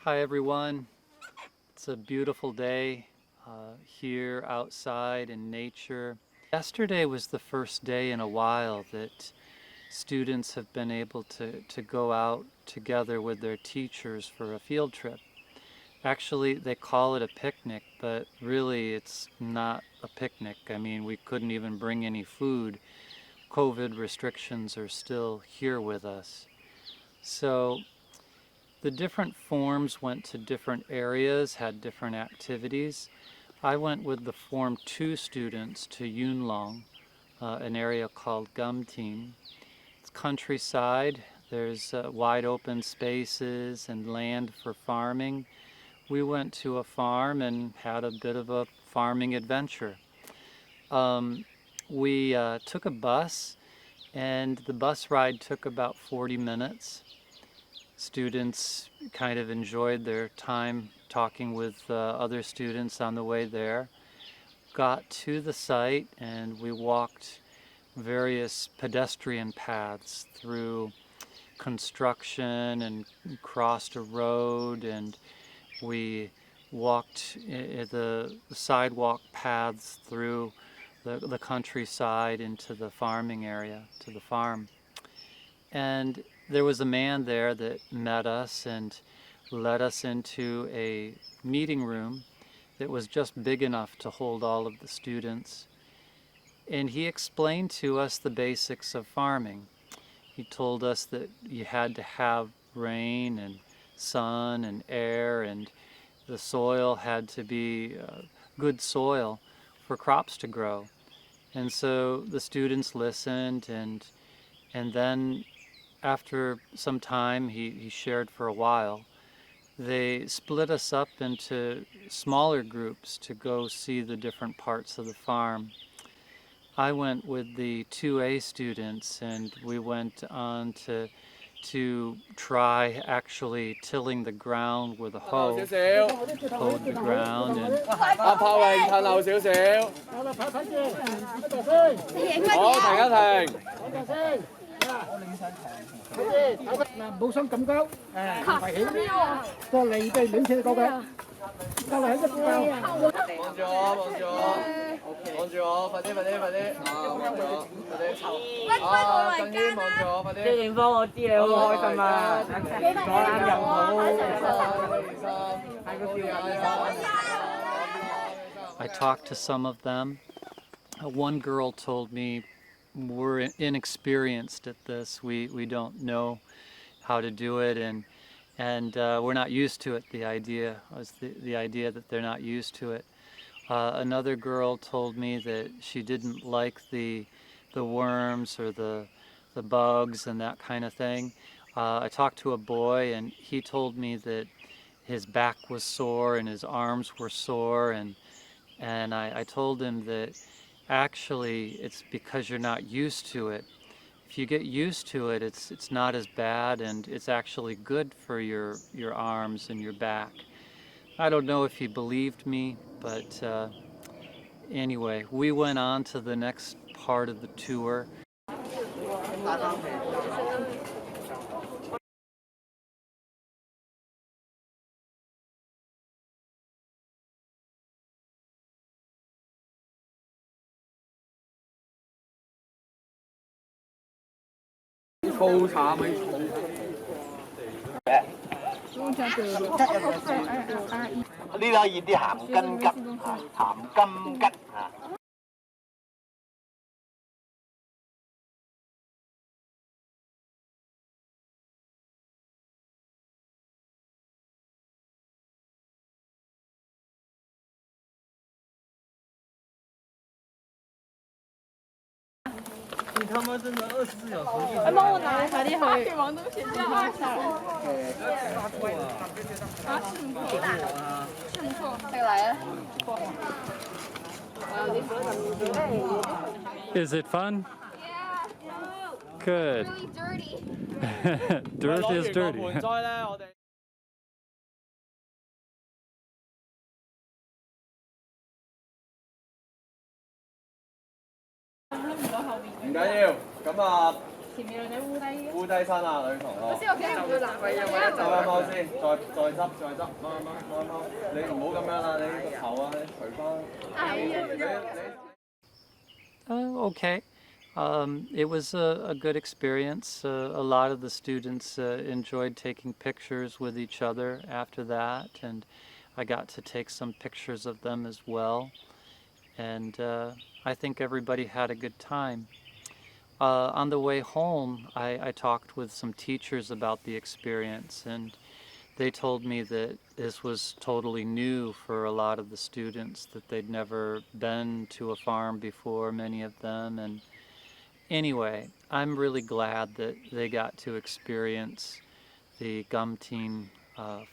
Hi everyone. It's a beautiful day here outside in nature. Yesterday was the first day in a while that students have been able to go out together with their teachers for a field trip. Actually, they call it a picnic, but really it's not a picnic. I mean, we couldn't even bring any food. COVID restrictions are still here with us. So the different forms went to different areas, had different activities. I went with the Form 2 students to YuenLong, an area called GamTin. It's countryside. There's wide open spaces and land for farming. We went to a farm and had a bit of a farming adventure. We took a bus, and the bus ride took about 40 minutes. Students kind of enjoyed their time talking with other students on the way there. Got to the site and we walked various pedestrian paths through construction and crossed a road, and we walked the sidewalk paths through the countryside into the farming area, to the farm. And there was a man there that met us and led us into a meeting room that was just big enough to hold all of the students. And he explained to us the basics of farming. He told us that you had to have rain and sun and air, and the soil had to be good soil for crops to grow. And so the students listened, and then after some time, he shared for a while, they split us up into smaller groups to go see the different parts of the farm. I went with the 2A students, and we went on to try actually tilling the ground with a hoe, hoed the ground, and I talked to some of them. One girl told me, we're inexperienced at this. We don't know how to do it, and we're not used to it. The idea was the idea that they're not used to it. Another girl told me that she didn't like the worms or the bugs and that kind of thing. I talked to a boy, and he told me that his back was sore and his arms were sore, and I told him that actually it's because you're not used to it. If you get used to it, it's not as bad, and it's actually good for your arms and your back. I don't know if he believed me, but anyway, we went on to the next part of the tour. Is it fun? Yeah. Good. Really dirty. Dirt is dirty. 前面兩隻烏低。烏低身啊，女同學。先我驚唔到男嘅，踎先，再執，踎。你唔好咁樣啦，你個頭啊，你除翻。Okay. It was a good experience. A lot of the students enjoyed taking pictures with each other after that, and I got to take some pictures of them as well. And I think everybody had a good time. On the way home, I talked with some teachers about the experience, and they told me that this was totally new for a lot of the students, that they'd never been to a farm before, many of them. And anyway, I'm really glad that they got to experience the GamTin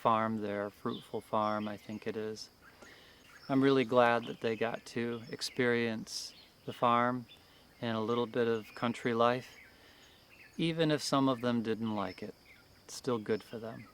farm there, Fruitful Farm, I think it is. I'm really glad that they got to experience the farm and a little bit of country life, even if some of them didn't like it. It's still good for them.